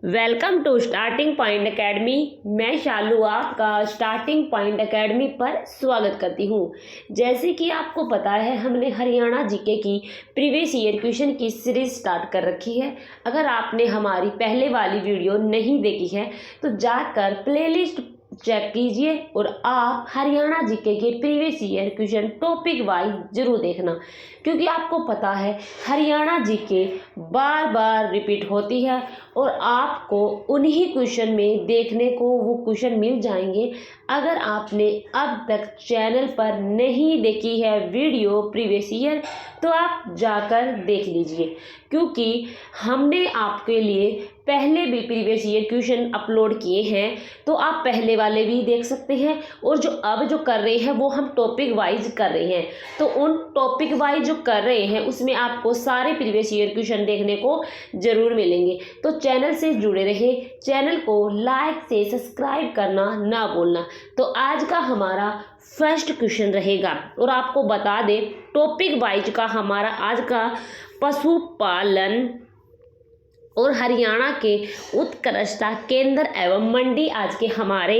Welcome to starting point academy. मैं शालू आपका starting point academy पर स्वागत करती हूँ। जैसे कि आपको पता है, हमने हरियाणा जीके की प्रीवियस ईयर क्वेश्चन की सीरीज स्टार्ट कर रखी है। अगर आपने हमारी पहले वाली वीडियो नहीं देखी है तो जाकर प्लेलिस्ट चेक कीजिए और आप हरियाणा जीके के previous year question topic wise जरूर देखना, क्योंकि आपको पता है हरियाणा जीके बार बार रिपीट होती है और आपको उन्हीं क्वेश्चन में देखने को वो क्वेश्चन मिल जाएंगे। अगर आपने अब तक चैनल पर नहीं देखी है वीडियो प्रीवियस ईयर तो आप जाकर देख लीजिए, क्योंकि हमने आपके लिए पहले भी प्रीवियस ईयर क्वेश्चन अपलोड किए हैं, तो आप पहले वाले भी देख सकते हैं। और जो अब कर रहे हैं वो हम टॉपिक वाइज कर रहे हैं, तो उन टॉपिक वाइज जो कर रहे हैं उसमें आपको सारे प्रीवियस ईयर क्वेश्चन देखने को जरूर मिलेंगे। तो चैनल से जुड़े रहे, चैनल को लाइक से सब्सक्राइब करना ना भूलना। तो आज का हमारा फर्स्ट क्वेश्चन रहेगा, और आपको बता दें टॉपिक वाइज का हमारा आज का पशुपालन और हरियाणा के उत्कृष्टता केंद्र एवं मंडी आज के हमारे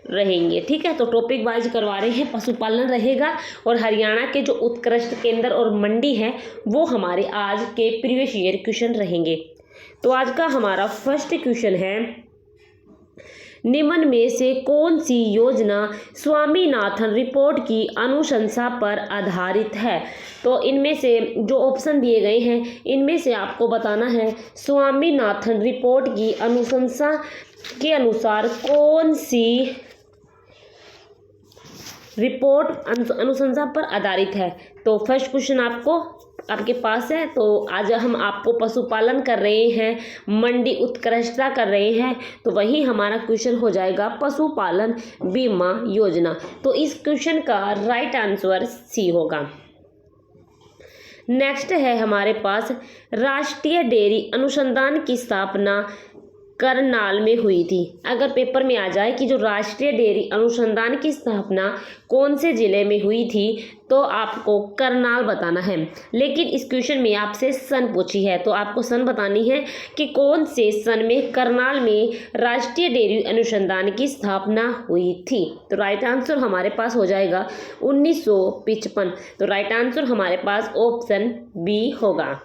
रहेंगे। ठीक है, तो टॉपिक वाइज करवा रहे हैं, पशुपालन रहेगा और हरियाणा के जो उत्कृष्ट केंद्र और मंडी है वो हमारे आज के प्रीवियस ईयर क्वेश्चन रहेंगे। तो आज का हमारा फर्स्ट क्वेश्चन है, निम्न में से कौन सी योजना स्वामीनाथन रिपोर्ट की अनुशंसा पर आधारित है? तो इनमें से जो ऑप्शन दिए गए हैं इनमें से आपको बताना है स्वामीनाथन रिपोर्ट की अनुशंसा के अनुसार कौन सी रिपोर्ट अनुशंसा पर आधारित है। तो फर्स्ट क्वेश्चन आपके पास है। तो आज हम आपको पशुपालन कर रहे हैं, मंडी उत्कृष्टता कर रहे हैं, तो वही हमारा क्वेश्चन हो जाएगा पशुपालन बीमा योजना। तो इस क्वेश्चन का राइट आंसर सी होगा। नेक्स्ट है हमारे पास, राष्ट्रीय डेयरी अनुसंधान की स्थापना करनाल में हुई थी। अगर पेपर में आ जाए कि जो राष्ट्रीय डेयरी अनुसंधान की स्थापना कौन से ज़िले में हुई थी तो आपको करनाल बताना है। लेकिन इस क्वेश्चन में आपसे सन पूछी है, तो आपको सन बतानी है कि कौन से सन में करनाल में राष्ट्रीय डेयरी अनुसंधान की स्थापना हुई थी। तो राइट आंसर हमारे पास हो जाएगा 1955। तो राइट आंसर हमारे पास ऑप्शन बी होगा।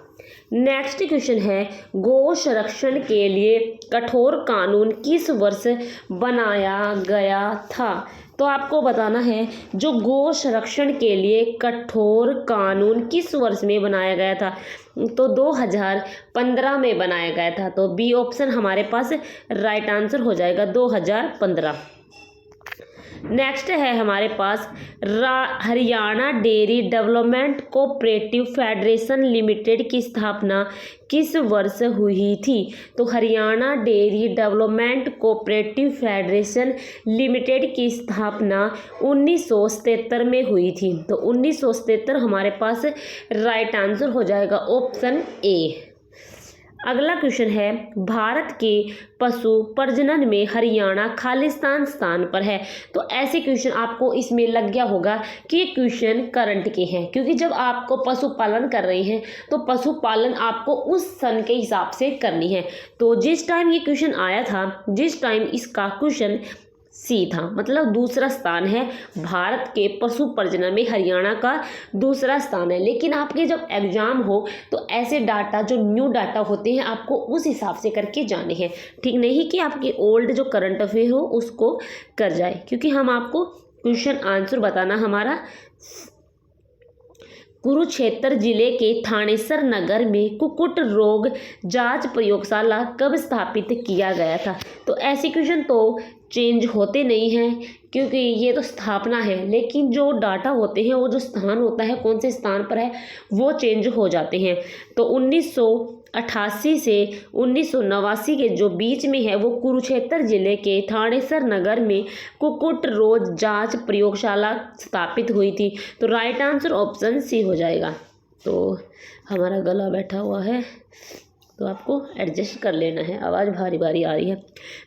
नेक्स्ट क्वेश्चन है, गौ संरक्षण के लिए कठोर कानून किस वर्ष बनाया गया था? तो आपको बताना है जो गौ संरक्षण के लिए कठोर कानून किस वर्ष में बनाया गया था। तो 2015 में बनाया गया था। तो बी ऑप्शन हमारे पास राइट आंसर हो जाएगा 2015। नेक्स्ट है हमारे पास, Haryana Dairy Development Cooperative Federation Limited की स्थापना किस वर्ष हुई थी? तो Haryana Dairy Development Cooperative Federation Limited की स्थापना 1977 में हुई थी। तो 1977 हमारे पास राइट आंसर हो जाएगा ऑप्शन ए। अगला क्वेश्चन है, भारत के पशु प्रजनन में हरियाणा खालिस्तान स्थान पर है। तो ऐसे क्वेश्चन आपको इसमें लग गया होगा कि ये क्वेश्चन करंट के हैं, क्योंकि जब आपको पशुपालन कर रहे हैं तो पशुपालन आपको उस सन के हिसाब से करनी है। तो जिस टाइम ये क्वेश्चन आया था, जिस टाइम इसका क्वेश्चन सी था, मतलब दूसरा स्थान है, भारत के पशु प्रजनन में हरियाणा का दूसरा स्थान है। लेकिन आपके जब एग्जाम हो तो ऐसे डाटा जो न्यू डाटा होते हैं आपको उस हिसाब से करके जाने हैं। ठीक नहीं कि आपके ओल्ड जो करंट अफेयर हो उसको कर जाए, क्योंकि हम आपको क्वेश्चन आंसर बताना हमारा, कुरुक्षेत्र जिले के थानेसर नगर में कुक्कुट रोग जांच प्रयोगशाला कब स्थापित किया गया था? तो ऐसे क्वेश्चन तो चेंज होते नहीं हैं, क्योंकि ये तो स्थापना है, लेकिन जो डाटा होते हैं वो जो स्थान होता है कौन से स्थान पर है वो चेंज हो जाते हैं। तो 1988 से 1989 के जो बीच में है वो कुरुक्षेत्र जिले के थानेसर नगर में कुक्कुट रोग जांच प्रयोगशाला स्थापित हुई थी। तो राइट आंसर ऑप्शन सी हो जाएगा। तो हमारा गला बैठा हुआ है तो आपको एडजस्ट कर लेना है, आवाज़ भारी भारी आ रही है।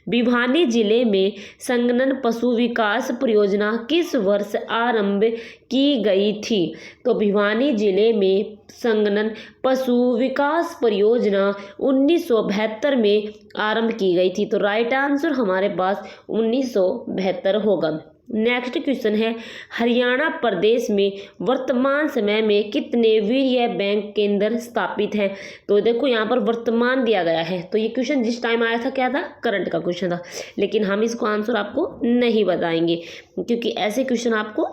भिवानी जिले में संगणन पशु विकास परियोजना किस वर्ष आरंभ की गई थी? तो भिवानी जिले में संगणन पशु विकास परियोजना 1972 में आरंभ की गई थी। तो राइट आंसर हमारे पास 1972 होगा। नेक्स्ट क्वेश्चन है, हरियाणा प्रदेश में वर्तमान समय में कितने वीर्य बैंक केंद्र स्थापित हैं? तो देखो यहाँ पर वर्तमान दिया गया है, तो ये क्वेश्चन जिस टाइम आया था क्या था, करंट का क्वेश्चन था, लेकिन हम इसको आंसर आपको नहीं बताएंगे क्योंकि ऐसे क्वेश्चन आपको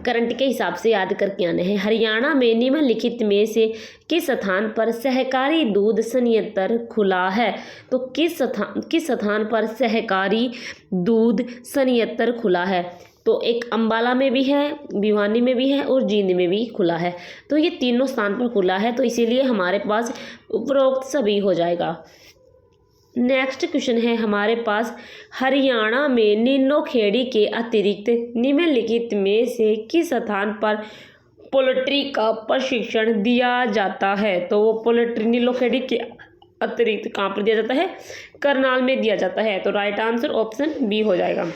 करंट के हिसाब से याद करके आने हैं। हरियाणा में निम्नलिखित में से किस स्थान पर सहकारी दूध संयंत्र खुला है? तो किस स्थान पर सहकारी दूध संयंत्र खुला है? तो एक अंबाला में भी है, भिवानी में भी है और जींद में भी खुला है। तो ये तीनों स्थान पर खुला है, तो इसीलिए हमारे पास उपरोक्त सभी हो जाएगा। नेक्स्ट क्वेश्चन है हमारे पास, हरियाणा में नीलोखेड़ी के अतिरिक्त निम्नलिखित में से किस स्थान पर पोल्ट्री का प्रशिक्षण दिया जाता है? तो वो पोल्ट्री नीलोखेड़ी के अतिरिक्त कहाँ पर दिया जाता है? करनाल में दिया जाता है। तो राइट आंसर ऑप्शन बी हो जाएगा।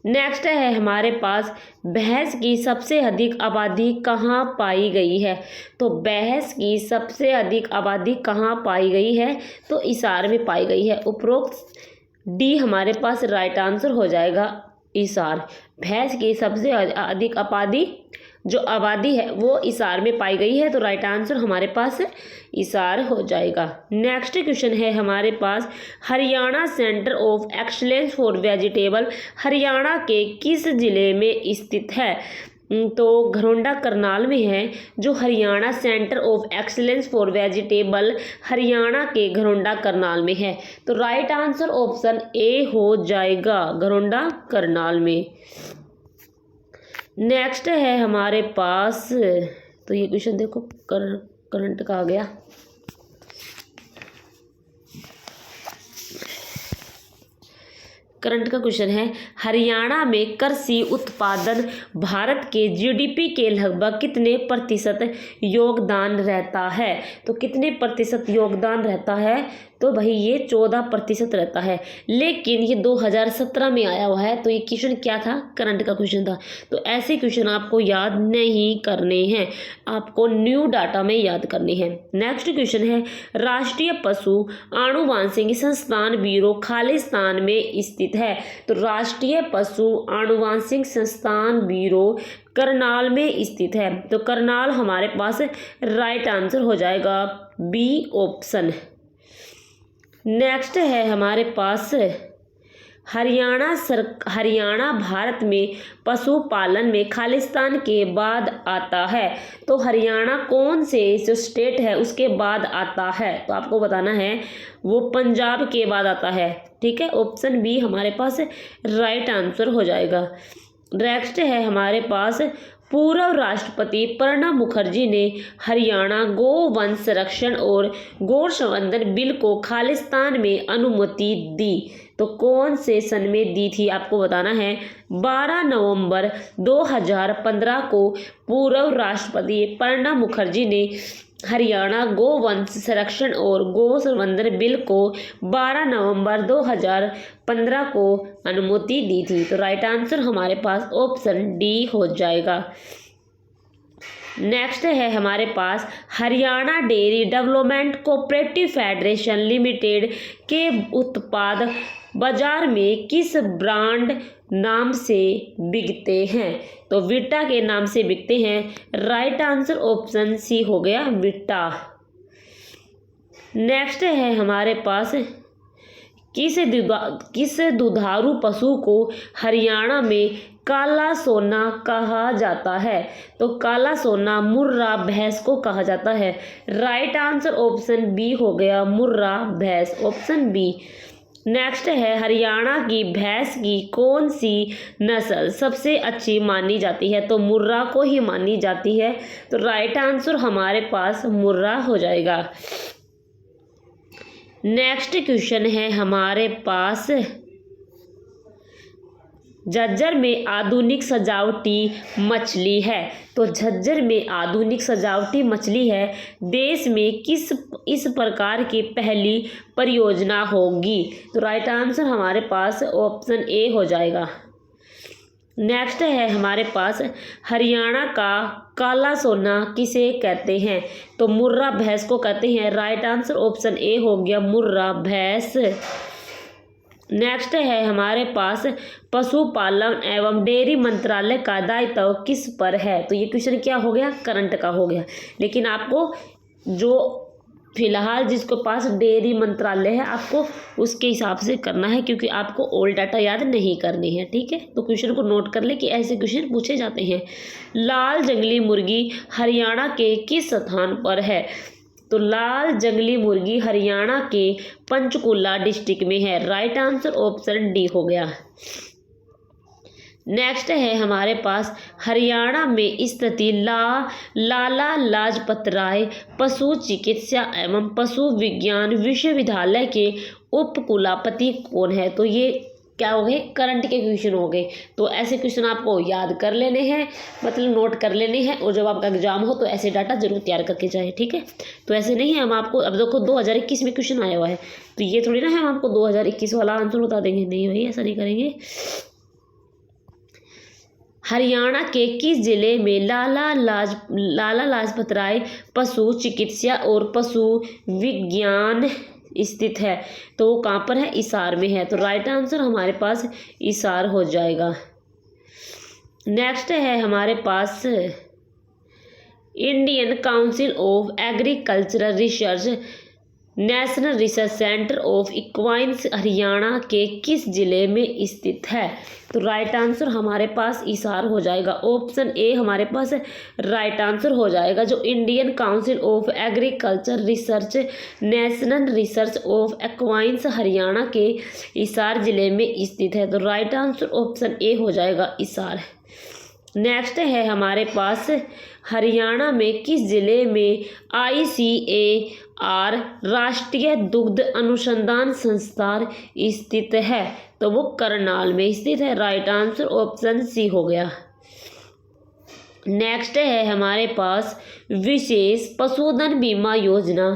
नेक्स्ट है हमारे पास, भैंस की सबसे अधिक आबादी कहाँ पाई गई है? तो भैंस की सबसे अधिक आबादी कहाँ पाई गई है? तो हिसार में पाई गई है। उपरोक्त डी हमारे पास राइट आंसर हो जाएगा, हिसार। भैंस की सबसे अधिक आबादी है वो हिसार में पाई गई है, तो राइट आंसर हमारे पास हिसार हो जाएगा। नेक्स्ट क्वेश्चन है हमारे पास, Haryana Centre of Excellence for Vegetable Haryana के किस जिले में स्थित है? तो घरोंडा करनाल में है। जो Haryana Centre of Excellence for Vegetable Haryana के घरोंडा करनाल में है, तो राइट आंसर ऑप्शन ए हो जाएगा, घरोंडा करनाल में। नेक्स्ट है हमारे पास, तो ये क्वेश्चन देखो करंट का आ गया। करंट का क्वेश्चन है, हरियाणा में कृषि उत्पादन भारत के जीडीपी के लगभग कितने प्रतिशत योगदान रहता है? तो कितने प्रतिशत योगदान रहता है? तो भाई ये 14% रहता है, लेकिन ये 2017 में आया हुआ है, तो ये क्वेश्चन क्या था? करंट का क्वेश्चन था। तो ऐसे क्वेश्चन आपको याद नहीं करने हैं, आपको न्यू डाटा में याद करने हैं। नेक्स्ट क्वेश्चन है, राष्ट्रीय पशु आनुवांशिक संस्थान ब्यूरो खालिस्तान में स्थित है? तो राष्ट्रीय पशु आनुवांशिक संस्थान ब्यूरो करनाल में स्थित है, तो करनाल हमारे पास राइट आंसर हो जाएगा, बी ऑप्शन। नेक्स्ट है हमारे पास, हरियाणा भारत में पशुपालन में खालिस्तान के बाद आता है। तो हरियाणा कौन से जो स्टेट है उसके बाद आता है? तो आपको बताना है, वो पंजाब के बाद आता है। ठीक है, ऑप्शन बी हमारे पास राइट आंसर हो जाएगा। नेक्स्ट है हमारे पास, पूर्व राष्ट्रपति प्रणब मुखर्जी ने हरियाणा गोवंश संरक्षण और गौ संवर्धन बिल को खालिस्तान में अनुमति दी, तो कौन से सन में दी थी? आपको बताना है। 12 नवंबर 2015 को पूर्व राष्ट्रपति प्रणब मुखर्जी ने हरियाणा गोवंश संरक्षण और गौ संवर्धन बिल को 12 नवंबर 2015 को अनुमति दी थी, तो राइट आंसर हमारे पास ऑप्शन डी हो जाएगा। नेक्स्ट है हमारे पास, Haryana Dairy Development Cooperative Federation Limited के उत्पाद बाजार में किस ब्रांड नाम से बिकते हैं? तो विटा के नाम से बिकते हैं। राइट आंसर ऑप्शन सी हो गया, विटा। नेक्स्ट है हमारे पास, किस दुधारू पशु को हरियाणा में काला सोना कहा जाता है? तो काला सोना मुर्रा भैंस को कहा जाता है। राइट आंसर ऑप्शन बी हो गया, मुर्रा भैंस, ऑप्शन बी। नेक्स्ट है, हरियाणा की भैंस की कौन सी नस्ल सबसे अच्छी मानी जाती है? तो मुर्रा को ही मानी जाती है, तो राइट आंसर हमारे पास मुर्रा हो जाएगा। नेक्स्ट क्वेश्चन है हमारे पास, झज्जर में आधुनिक सजावटी मछली है। तो झज्जर में आधुनिक सजावटी मछली है। देश में किस इस प्रकार की पहली परियोजना होगी? तो राइट आंसर हमारे पास ऑप्शन ए हो जाएगा। नेक्स्ट है हमारे पास हरियाणा का काला सोना किसे कहते हैं? तो मुर्रा भैंस को कहते हैं। राइट आंसर ऑप्शन ए हो गया, मुर्रा भैंस। नेक्स्ट है हमारे पास पशुपालन एवं डेयरी मंत्रालय का दायित्व किस पर है? तो ये क्वेश्चन क्या हो गया? करंट का हो गया। लेकिन आपको जो फिलहाल जिसके पास डेयरी मंत्रालय है आपको उसके हिसाब से करना है, क्योंकि आपको ओल्ड डाटा याद नहीं करनी है। ठीक है, तो क्वेश्चन को नोट कर ले कि ऐसे क्वेश्चन पूछे जाते हैं। लाल जंगली मुर्गी हरियाणा के किस स्थान पर है? तो लाल जंगली मुर्गी हरियाणा के पंचकुला डिस्ट्रिक्ट में है। राइट आंसर ऑप्शन डी हो गया। नेक्स्ट है हमारे पास हरियाणा में स्थित लाला लाजपत राय पशु चिकित्सा एवं पशु विज्ञान विश्वविद्यालय के उपकुलपति कौन है? तो ये क्या हो गए? करंट के क्वेश्चन हो गए। तो ऐसे क्वेश्चन आपको याद कर लेने हैं, मतलब नोट कर लेने हैं, और जब आपका एग्जाम हो तो ऐसे डाटा जरूर तैयार करके जाए। ठीक है, तो ऐसे नहीं है हम आपको, अब देखो 2021 में क्वेश्चन आया हुआ है, तो ये थोड़ी ना है हम आपको 2021 वाला आंसर बता देंगे। नहीं भाई, ऐसा नहीं करेंगे। हरियाणा के किस जिले में लाला लाजपत राय पशु चिकित्सा और पशु विज्ञान स्थित है? तो वो कहाँ पर है? हिसार में है। तो राइट आंसर हमारे पास हिसार हो जाएगा। नेक्स्ट है हमारे पास Indian Council of Agricultural Research National Research Centre of Equines Haryana के किस जिले में स्थित है? तो राइट आंसर हमारे पास हिसार हो जाएगा। ऑप्शन ए हमारे पास राइट आंसर हो जाएगा। जो Indian Council of Agriculture Research National Research of Equines Haryana के हिसार जिले में स्थित है। तो राइट आंसर ऑप्शन ए हो जाएगा, हिसार। नेक्स्ट है हमारे पास हरियाणा में किस जिले में ICAR राष्ट्रीय दुग्ध अनुसंधान संस्थान स्थित है? तो वो करनाल में स्थित है। राइट आंसर ऑप्शन सी हो गया। नेक्स्ट है हमारे पास विशेष पशुधन बीमा योजना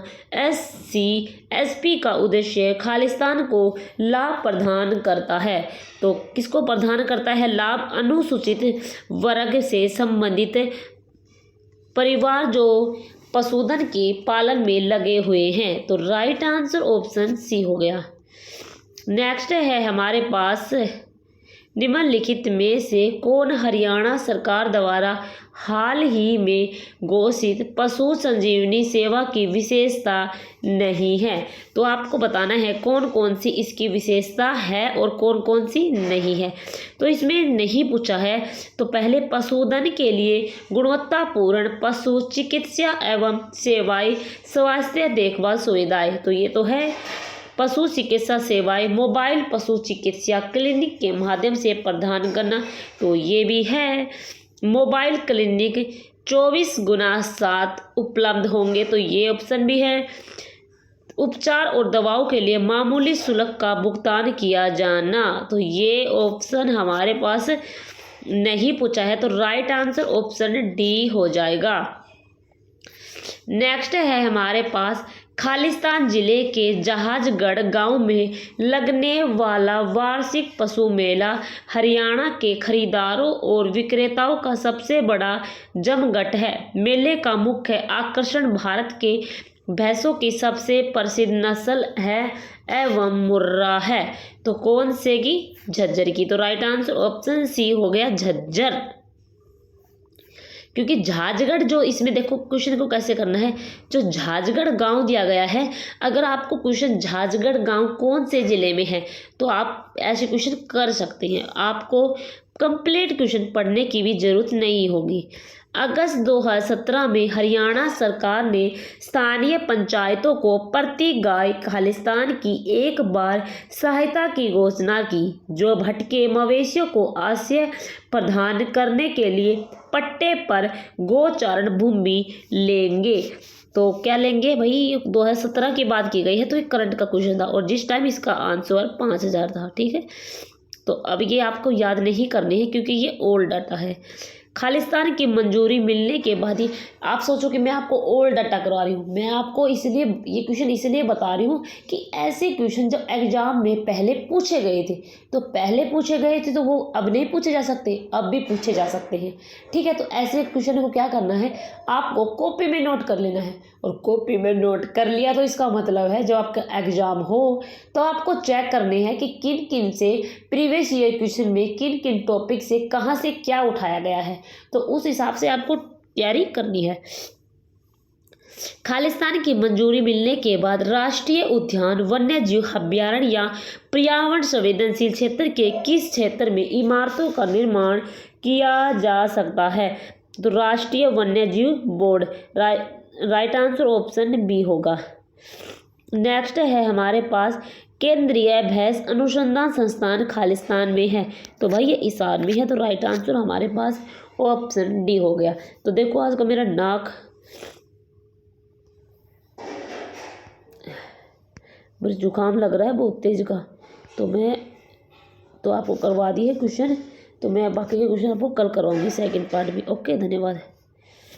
SCSP का उद्देश्य खालिस्तान को लाभ प्रदान करता है। तो किसको प्रदान करता है लाभ? अनुसूचित वर्ग से संबंधित परिवार जो पशुधन के पालन में लगे हुए हैं। तो राइट आंसर ऑप्शन सी हो गया। नेक्स्ट है हमारे पास निम्नलिखित में से कौन हरियाणा सरकार द्वारा हाल ही में घोषित पशु संजीवनी सेवा की विशेषता नहीं है? तो आपको बताना है कौन कौन सी इसकी विशेषता है और कौन कौन सी नहीं है। तो इसमें नहीं पूछा है। तो पहले पशुधन के लिए गुणवत्तापूर्ण पशु चिकित्सा एवं सेवाएं, स्वास्थ्य देखभाल सुविधाएं, तो ये तो है पशु चिकित्सा सेवाएं मोबाइल पशु चिकित्सा क्लिनिक के माध्यम से प्रदान करना, तो ये भी है। मोबाइल क्लिनिक 24x7 उपलब्ध होंगे, तो ये ऑप्शन भी है। उपचार और दवाओं के लिए मामूली शुल्क का भुगतान किया जाना, तो ये ऑप्शन हमारे पास नहीं पूछा है। तो राइट आंसर ऑप्शन डी हो जाएगा। नेक्स्ट है हमारे पास खालिस्तान जिले के जहाजगढ़ गांव में लगने वाला वार्षिक पशु मेला हरियाणा के खरीदारों और विक्रेताओं का सबसे बड़ा जमघट है। मेले का मुख्य आकर्षण भारत के भैंसों की सबसे प्रसिद्ध नस्ल है एवं मुर्रा है। तो कौन से की? झज्जर की। तो राइट आंसर ऑप्शन सी हो गया, झज्जर। क्योंकि झाजगढ़ जो इसमें देखो क्वेश्चन को कैसे करना है, जो झाजगढ़ गांव दिया गया है, अगर आपको क्वेश्चन झाजगढ़ गांव कौन से ज़िले में है तो आप ऐसे क्वेश्चन कर सकते हैं। आपको कंप्लीट क्वेश्चन पढ़ने की भी ज़रूरत नहीं होगी। अगस्त 2017 में हरियाणा सरकार ने स्थानीय पंचायतों को प्रति गाय खालिस्तान की एक बार सहायता की घोषणा की, जो भटके मवेशियों को आश्रय प्रदान करने के लिए पट्टे पर गोचारण भूमि लेंगे। तो क्या लेंगे भाई? 2017 की बात की गई है, तो एक करंट का क्वेश्चन था और जिस टाइम इसका आंसर 5000 था। ठीक है, तो अब ये आपको याद नहीं करने हैं क्योंकि ये ओल्ड डाटा है। खालिस्तान की मंजूरी मिलने के बाद ही आप सोचो कि मैं आपको ओल्ड डाटा करवा रही हूँ। मैं आपको इसलिए ये क्वेश्चन इसलिए बता रही हूँ कि ऐसे क्वेश्चन जब एग्जाम में पहले पूछे गए थे तो पहले पूछे गए थे तो वो अब नहीं पूछे जा सकते, अब भी पूछे जा सकते हैं। ठीक है, तो ऐसे क्वेश्चन को क्या करना है, आपको कॉपी में नोट कर लेना है। और कॉपी में नोट कर लिया तो इसका मतलब है जब आपका एग्जाम हो तो आपको चेक करने हैं कि किन किन से प्रीवियस ईयर क्वेश्चन में किन किन टॉपिक से कहाँ से क्या उठाया गया है, तो उस हिसाब से आपको तैयारी करनी है। खालिस्तान की मंजूरी मिलने के बाद राष्ट्रीय उद्यान, वन्यजीव अभ्यारण्य या पर्यावरण संवेदनशील क्षेत्र के किस क्षेत्र में इमारतों का निर्माण किया जा सकता है? तो राष्ट्रीय वन्यजीव board, right answer option B होगा। नेक्स्ट है हमारे पास केंद्रीय भैंस अनुसंधान संस्थान खालिस्तान में है, तो भाई ये ईशान में है, तो राइट आंसर हमारे पास ऑप्शन डी हो गया। तो देखो आज का मेरा नाक मुझे जुकाम लग रहा है बहुत तेज का, तो आपको करवा दी है क्वेश्चन, तो मैं बाकी के क्वेश्चन आपको कल करवाऊंगी सेकंड पार्ट में। ओके, धन्यवाद।